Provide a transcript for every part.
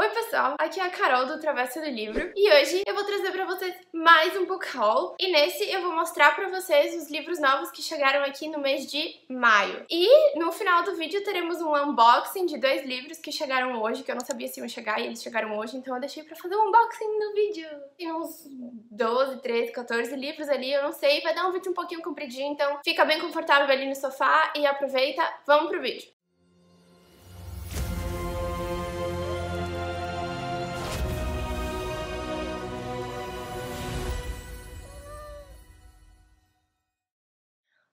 Oi pessoal, aqui é a Carol do Travessa do Livro e hoje eu vou trazer pra vocês mais um book haul e nesse eu vou mostrar pra vocês os livros novos que chegaram aqui no mês de maio. E no final do vídeo teremos um unboxing de 2 livros que chegaram hoje, que eu não sabia se iam chegar e eles chegaram hoje, então eu deixei pra fazer um unboxing no vídeo. Tem uns 12, 13, 14 livros ali, eu não sei, vai dar um vídeo um pouquinho compridinho, então fica bem confortável ali no sofá e aproveita, vamos pro vídeo.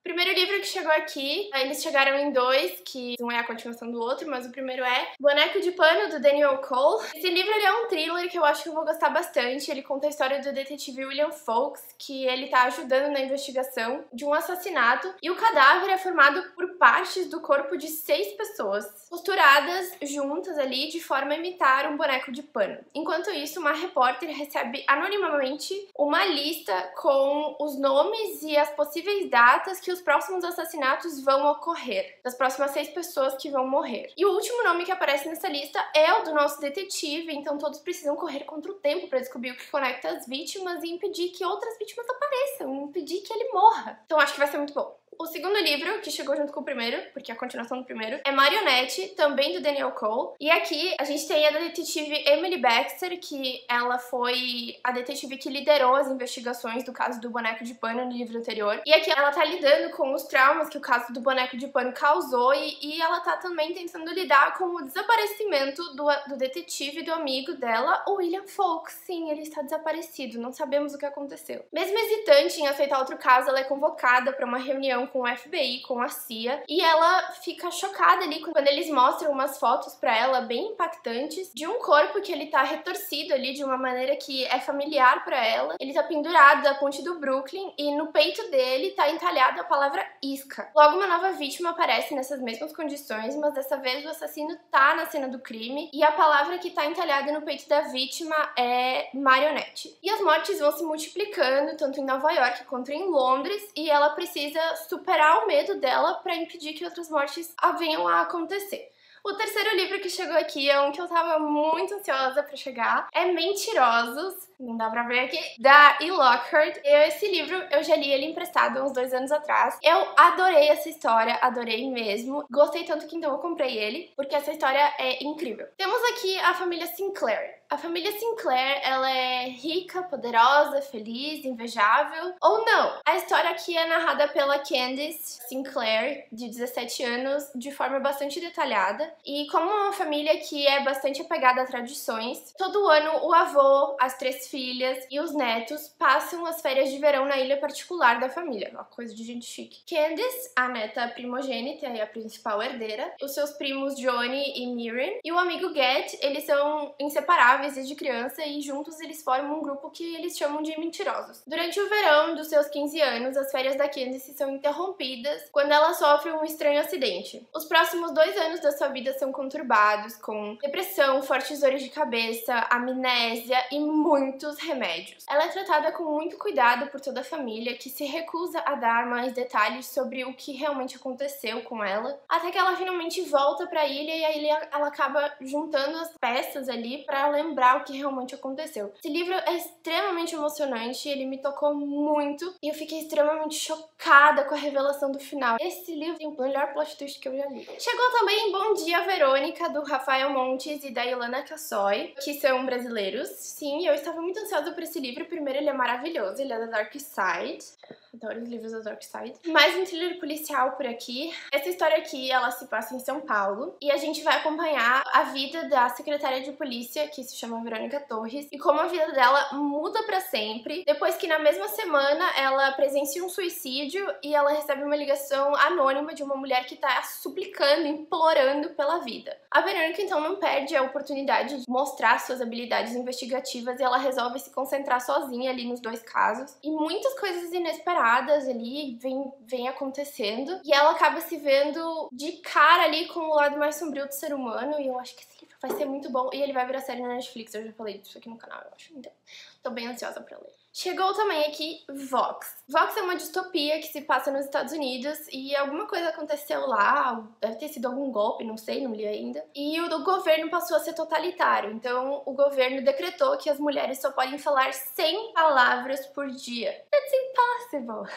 O primeiro livro que chegou aqui, eles chegaram em 2, que um é a continuação do outro, mas o primeiro é Boneco de Pano, do Daniel Cole. Esse livro ele é um thriller que eu acho que eu vou gostar bastante. Ele conta a história do detetive William Fawkes, que ele tá ajudando na investigação de um assassinato, e o cadáver é formado por partes do corpo de 6 pessoas, costuradas juntas ali de forma a imitar um boneco de pano. Enquanto isso, uma repórter recebe anonimamente uma lista com os nomes e as possíveis datas que os próximos assassinatos vão ocorrer, das próximas 6 pessoas que vão morrer. E o último nome que aparece nessa lista é o do nosso detetive, então todos precisam correr contra o tempo para descobrir o que conecta as vítimas e impedir que outras vítimas apareçam, impedir que ele morra. Então acho que vai ser muito bom. O segundo livro, que chegou junto com o primeiro, porque é a continuação do primeiro, é Marionette, também do Daniel Cole. E aqui a gente tem a detetive Emily Baxter, que ela foi a detetive que liderou as investigações do caso do boneco de pano no livro anterior. E aqui ela tá lidando com os traumas que o caso do boneco de pano causou e ela tá também tentando lidar com o desaparecimento do detetive e do amigo dela, o William Fawkes. Sim, ele está desaparecido, não sabemos o que aconteceu. Mesmo hesitante em aceitar outro caso, ela é convocada para uma reunião com o FBI, com a CIA, e ela fica chocada ali quando eles mostram umas fotos pra ela bem impactantes de um corpo que ele tá retorcido ali de uma maneira que é familiar pra ela. Ele tá pendurado da ponte do Brooklyn e no peito dele tá entalhada a palavra isca. Logo uma nova vítima aparece nessas mesmas condições, mas dessa vez o assassino tá na cena do crime e a palavra que tá entalhada no peito da vítima é Marionette. E as mortes vão se multiplicando, tanto em Nova York quanto em Londres, e ela precisa superar o medo dela para impedir que outras mortes venham a acontecer. O terceiro livro que chegou aqui é um que eu tava muito ansiosa pra chegar. É Mentirosos, não dá pra ver aqui, da E. Lockhart. Esse livro eu já li ele emprestado há uns 2 anos atrás. Eu adorei essa história, adorei mesmo. Gostei tanto que então eu comprei ele, porque essa história é incrível. Temos aqui a família Sinclair. A família Sinclair, ela é rica, poderosa, feliz, invejável, ou não? A história aqui é narrada pela Candice Sinclair, de 17 anos, de forma bastante detalhada. E como uma família que é bastante apegada a tradições, todo ano o avô, as 3 filhas e os netos passam as férias de verão na ilha particular da família, uma coisa de gente chique. Candice, a neta primogênita e a principal herdeira, os seus primos Johnny e Miriam, e o amigo Get, eles são inseparáveis desde criança e juntos eles formam um grupo que eles chamam de Mentirosos. Durante o verão dos seus 15 anos, as férias da Candice são interrompidas quando ela sofre um estranho acidente. Os próximos 2 anos da sua vida são conturbados, com depressão, fortes dores de cabeça, amnésia e muitos remédios. Ela é tratada com muito cuidado por toda a família, que se recusa a dar mais detalhes sobre o que realmente aconteceu com ela, até que ela finalmente volta para a ilha e aí ela acaba juntando as peças ali para lembrar o que realmente aconteceu. Esse livro é extremamente emocionante, ele me tocou muito e eu fiquei extremamente chocada com a revelação do final. Esse livro tem o melhor plot twist que eu já li. Chegou também Bom Dia Verônica, do Rafael Montes e da Ilana Cassoy, que são brasileiros. Sim, eu estava muito ansiosa por esse livro. Primeiro, ele é maravilhoso, ele é da Dark Side. Adoro os livros da Dark Side. Mais um thriller policial por aqui. Essa história aqui, ela se passa em São Paulo e a gente vai acompanhar a vida da secretária de polícia, que se chama Verônica Torres, e como a vida dela muda pra sempre, depois que na mesma semana ela presencia um suicídio e ela recebe uma ligação anônima de uma mulher que tá suplicando, implorando pela vida. A Verônica então não perde a oportunidade de mostrar suas habilidades investigativas e ela resolve se concentrar sozinha ali nos 2 casos. E muitas coisas inesperadas ali vem acontecendo e ela acaba se vendo de cara ali com o lado mais sombrio do ser humano, e eu acho que esse livro vai ser muito bom e ele vai virar série na Netflix. Eu já falei disso aqui no canal, eu acho. Então, tô bem ansiosa pra ler. Chegou também aqui Vox. Vox é uma distopia que se passa nos Estados Unidos e alguma coisa aconteceu lá, deve ter sido algum golpe, não sei, não li ainda. E o governo passou a ser totalitário, então o governo decretou que as mulheres só podem falar 100 palavras por dia. That's impossible!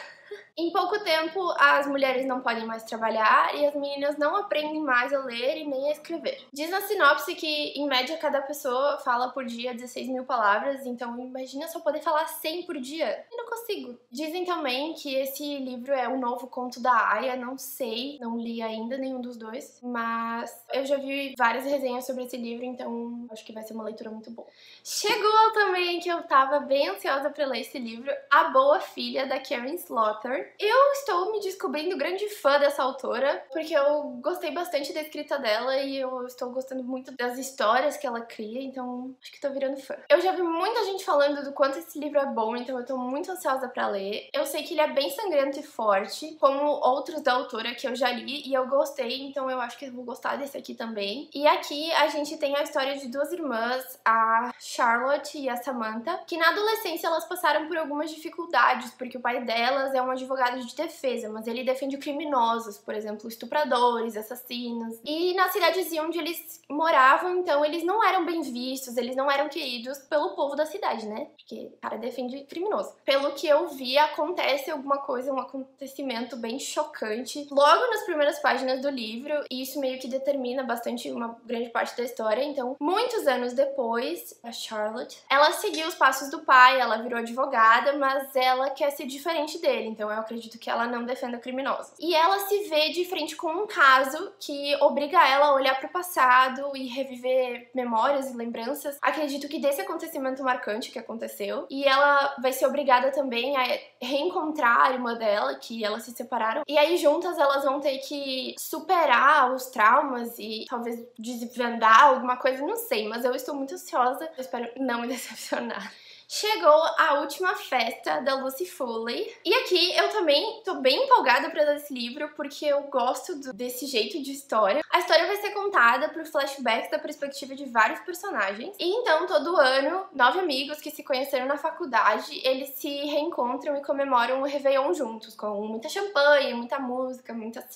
Em pouco tempo, as mulheres não podem mais trabalhar e as meninas não aprendem mais a ler e nem a escrever. Diz na sinopse que, em média, cada pessoa fala por dia 16 mil palavras, então imagina só poder falar 100 por dia. Eu não consigo. Dizem também que esse livro é um novo conto da Aya, não sei, não li ainda nenhum dos dois, mas eu já vi várias resenhas sobre esse livro, então acho que vai ser uma leitura muito boa. Chegou também que eu tava bem ansiosa pra ler esse livro, A Boa Filha, da Karin Slaughter. Eu estou me descobrindo grande fã dessa autora, porque eu gostei bastante da escrita dela e eu estou gostando muito das histórias que ela cria, então acho que tô virando fã. Eu já vi muita gente falando do quanto esse livro é bom, então eu tô muito ansiosa pra ler. Eu sei que ele é bem sangrento e forte, como outros da autora que eu já li, e eu gostei, então eu acho que eu vou gostar desse aqui também. E aqui a gente tem a história de duas irmãs, a Charlotte e a Samantha, que na adolescência elas passaram por algumas dificuldades, porque o pai delas é um advogado de defesa, mas ele defende criminosos, por exemplo, estupradores, assassinos. E na cidadezinha onde eles moravam, então, eles não eram bem vistos, eles não eram queridos pelo povo da cidade, né? Porque o cara defende criminoso. Pelo que eu vi, acontece alguma coisa, um acontecimento bem chocante logo nas primeiras páginas do livro, e isso meio que determina bastante uma grande parte da história. Então, muitos anos depois, a Charlotte, ela seguiu os passos do pai, ela virou advogada, mas ela quer ser diferente dele, então eu acredito que ela não defenda criminosos. E ela se vê de frente com um caso que obriga ela a olhar pro passado e reviver memórias e lembranças, acredito que desse acontecimento marcante que aconteceu, e ela vai ser obrigada também a reencontrar a irmã dela, que elas se separaram, e aí juntas elas vão ter que superar os traumas e talvez desvendar alguma coisa, não sei, mas eu estou muito ansiosa, eu espero não me decepcionar. Chegou a última festa da Lucy Foley. E aqui eu também tô bem empolgada pra ler esse livro, porque eu gosto desse jeito de história. A história vai ser contada por flashbacks da perspectiva de vários personagens. E então, todo ano, 9 amigos que se conheceram na faculdade, eles se reencontram e comemoram o Réveillon juntos, com muita champanhe, muita música, muita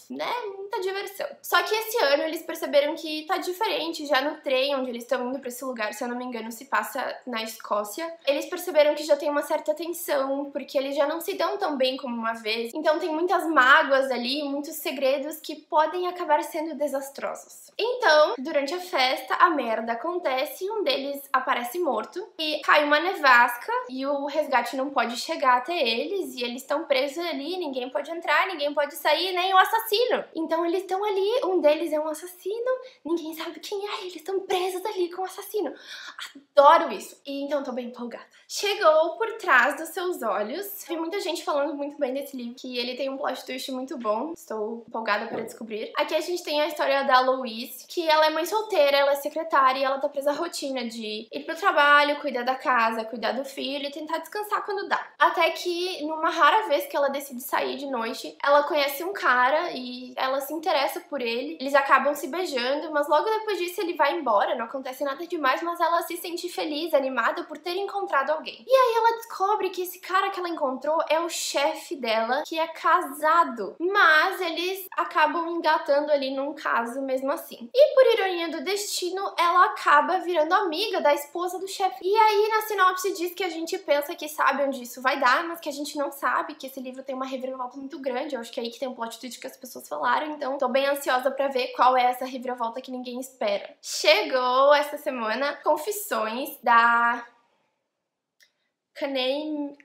diversão. Só que esse ano eles perceberam que tá diferente, já no trem onde eles estão indo pra esse lugar, se eu não me engano, se passa na Escócia. Eles perceberam que já tem uma certa tensão, porque eles já não se dão tão bem como uma vez. Então tem muitas mágoas ali, muitos segredos que podem acabar sendo desastrosos. Então, durante a festa, a merda acontece e um deles aparece morto. E cai uma nevasca e o resgate não pode chegar até eles. E eles estão presos ali, ninguém pode entrar, ninguém pode sair, nem o assassino. Então eles estão ali, um deles é um assassino, ninguém sabe quem é, eles estão presos ali com o assassino. Adoro isso. E então tô bem empolgada. Chegou Por Trás dos Seus Olhos. Vi muita gente falando muito bem desse livro, que ele tem um plot twist muito bom. Estou empolgada para descobrir. Aqui a gente tem a história da Louise, que ela é mãe solteira, ela é secretária e ela tá presa à rotina de ir pro trabalho, cuidar da casa, cuidar do filho e tentar descansar quando dá. Até que, numa rara vez que ela decide sair de noite, ela conhece um cara e ela se interessa por ele. Eles acabam se beijando, mas logo depois disso ele vai embora, não acontece nada demais, mas ela se sente feliz, animada por ter encontrado alguém. E aí ela descobre que esse cara que ela encontrou é o chefe dela, que é casado. Mas eles acabam engatando ali num caso mesmo assim. E por ironia do destino, ela acaba virando amiga da esposa do chefe. E aí na sinopse diz que a gente pensa que sabe onde isso vai dar, mas que a gente não sabe, que esse livro tem uma reviravolta muito grande. Eu acho que é aí que tem um plot twist que as pessoas falaram, então tô bem ansiosa pra ver qual é essa reviravolta que ninguém espera. Chegou essa semana Confissões da Kanei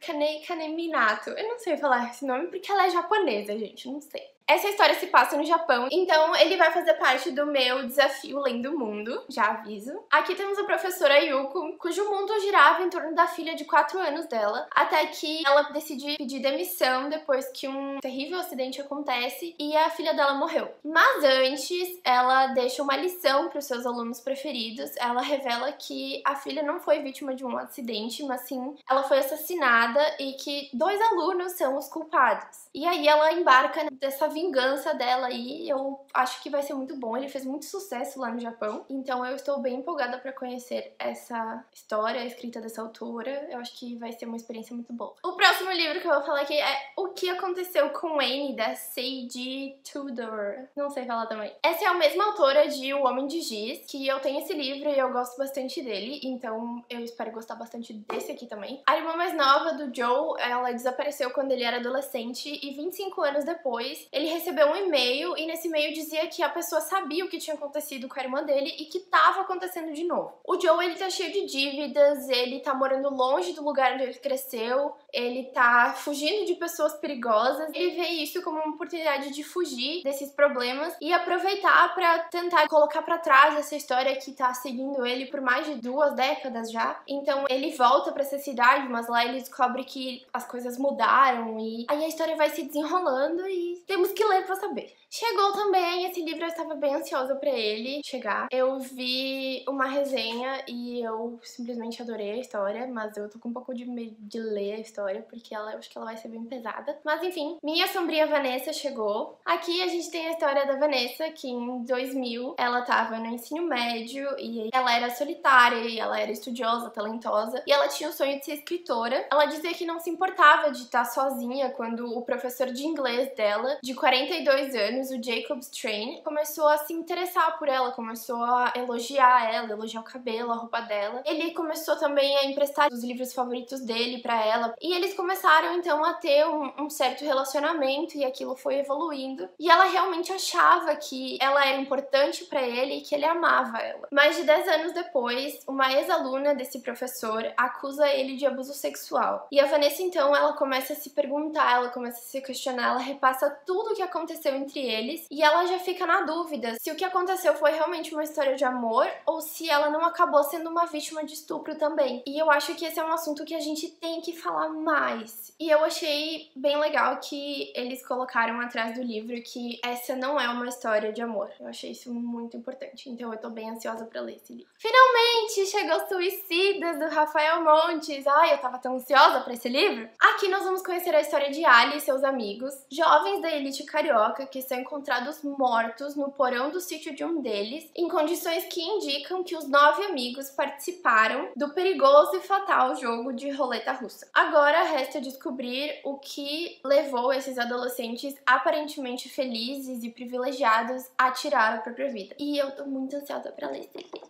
Minato. Eu não sei falar esse nome porque ela é japonesa, gente, não sei. Essa história se passa no Japão, então ele vai fazer parte do meu desafio Lendo o Mundo, já aviso. Aqui temos a professora Yuko, cujo mundo girava em torno da filha de 4 anos dela, até que ela decide pedir demissão depois que um terrível acidente acontece e a filha dela morreu. Mas antes, ela deixa uma lição para os seus alunos preferidos. Ela revela que a filha não foi vítima de um acidente, mas sim, ela foi assassinada e que 2 alunos são os culpados. E aí ela embarca dessa vingança dela aí. Eu acho que vai ser muito bom. Ele fez muito sucesso lá no Japão. Então eu estou bem empolgada pra conhecer essa história, a escrita dessa autora. Eu acho que vai ser uma experiência muito boa. O próximo livro que eu vou falar aqui é O que Aconteceu com Anne, da Sadie Tudor. Não sei falar também. Essa é a mesma autora de O Homem de Giz, que eu tenho esse livro e eu gosto bastante dele, então eu espero gostar bastante desse aqui também. A irmã mais nova do Joe, ela desapareceu quando ele era adolescente e 25 anos depois, ele recebeu um e-mail e nesse e-mail dizia que a pessoa sabia o que tinha acontecido com a irmã dele e que tava acontecendo de novo. O Joe, ele tá cheio de dívidas, ele tá morando longe do lugar onde ele cresceu, ele tá fugindo de pessoas perigosas, ele vê isso como uma oportunidade de fugir desses problemas e aproveitar pra tentar colocar pra trás essa história que tá seguindo ele por mais de 2 décadas já. Então ele volta pra essa cidade, mas lá ele descobre que as coisas mudaram e aí a história vai se desenrolando e temos que ler pra saber. Chegou também, esse livro eu estava bem ansiosa pra ele chegar. Eu vi uma resenha e eu simplesmente adorei a história, mas eu tô com um pouco de medo de ler a história, porque eu acho que ela vai ser bem pesada. Mas enfim, Minha Sombria Vanessa chegou. Aqui a gente tem a história da Vanessa, que em 2000 ela tava no ensino médio e ela era solitária e ela era estudiosa, talentosa, e ela tinha o sonho de ser escritora. Ela dizia que não se importava de estar sozinha quando o professor de inglês dela, de 42 anos, o Jacob Strain, começou a se interessar por ela, começou a elogiar ela, elogiar o cabelo, a roupa dela. Ele começou também a emprestar os livros favoritos dele pra ela, e eles começaram então a ter um certo relacionamento e aquilo foi evoluindo. E ela realmente achava que ela era importante pra ele e que ele amava ela. Mais de 10 anos depois, uma ex-aluna desse professor acusa ele de abuso sexual. E a Vanessa então, ela começa a se perguntar, ela começa a se questionar, ela repassa tudo o que aconteceu entre eles e ela já fica na dúvida se o que aconteceu foi realmente uma história de amor ou se ela não acabou sendo uma vítima de estupro também. E eu acho que esse é um assunto que a gente tem que falar mais. E eu achei bem legal que eles colocaram atrás do livro que essa não é uma história de amor. Eu achei isso muito importante, então eu tô bem ansiosa pra ler esse livro. Finalmente chegou Suicidas, do Rafael Montes. Ai, eu tava tão ansiosa pra esse livro. Aqui nós vamos conhecer a história de Ali e seus amigos, jovens da elite carioca que são encontrados mortos no porão do sítio de um deles, em condições que indicam que os 9 amigos participaram do perigoso e fatal jogo de roleta russa. Agora resta descobrir o que levou esses adolescentes aparentemente felizes e privilegiados a tirar a própria vida. E eu tô muito ansiosa pra ler esse livro.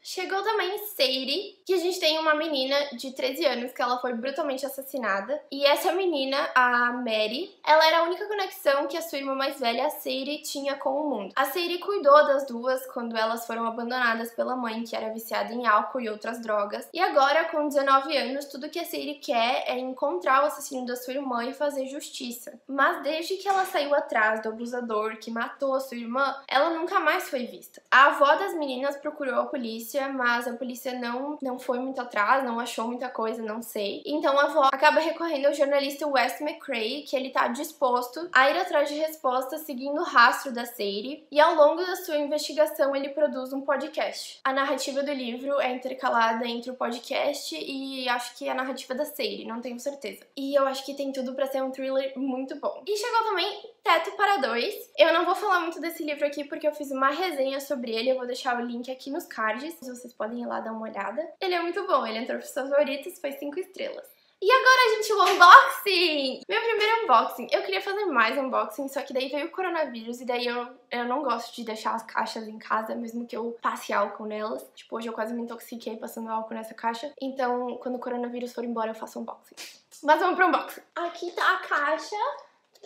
Chegou também Sadie, que a gente tem uma menina de 13 anos que ela foi brutalmente assassinada. E essa menina, a Mary, ela era a única conexão que a sua irmã mais velha, a Sadie, tinha com o mundo. A Sadie cuidou das duas quando elas foram abandonadas pela mãe, que era viciada em álcool e outras drogas. E agora, com 19 anos, tudo que a Sadie quer é encontrar o assassino da sua irmã e fazer justiça. Mas desde que ela saiu atrás do abusador que matou a sua irmã, ela nunca mais foi vista. A avó das meninas procurou a polícia, mas a polícia não foi muito atrás, não achou muita coisa, não sei. Então a avó acaba recorrendo ao jornalista Wes McCrae, que ele tá disposto a ir atrás de respostas seguindo o rastro da Sadie, e ao longo da sua investigação ele produz um podcast. A narrativa do livro é intercalada entre o podcast e acho que a narrativa da Sadie, não tenho certeza. E eu acho que tem tudo pra ser um thriller muito bom. E chegou também Teto para Dois. Eu não vou falar muito desse livro aqui porque eu fiz uma resenha sobre ele, eu vou deixar o link aqui nos cards, vocês podem ir lá dar uma olhada. Ele é muito bom, ele entrou pros favoritos, foi 5 estrelas. E agora, gente, o unboxing! Meu primeiro unboxing. Eu queria fazer mais unboxing, só que daí veio o coronavírus e daí eu não gosto de deixar as caixas em casa, mesmo que eu passe álcool nelas. Tipo, hoje eu quase me intoxiquei passando álcool nessa caixa. Então, quando o coronavírus for embora, eu faço unboxing. Mas vamos pro unboxing. Aqui tá a caixa.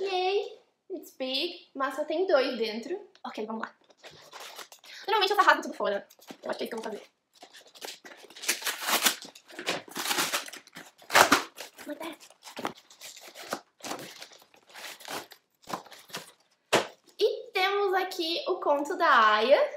Yay! It's big. Mas só tem 2 dentro. Ok, vamos lá. Normalmente eu rasgo tudo fora. Eu acho que é isso que eu vou fazer. E temos aqui o conto da Aya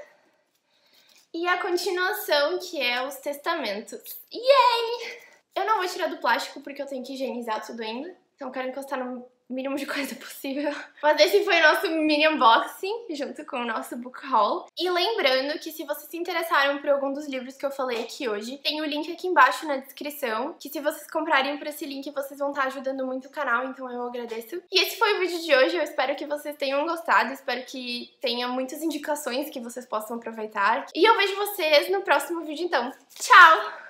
e a continuação, que é os testamentos. Yay! Eu não vou tirar do plástico porque eu tenho que higienizar tudo ainda, então eu quero encostar no o mínimo de coisa possível. Mas esse foi o nosso mini unboxing, junto com o nosso book haul. E lembrando que se vocês se interessaram por algum dos livros que eu falei aqui hoje, tem o link aqui embaixo na descrição, que se vocês comprarem por esse link, vocês vão estar ajudando muito o canal, então eu agradeço. E esse foi o vídeo de hoje, eu espero que vocês tenham gostado, espero que tenha muitas indicações que vocês possam aproveitar. E eu vejo vocês no próximo vídeo então. Tchau!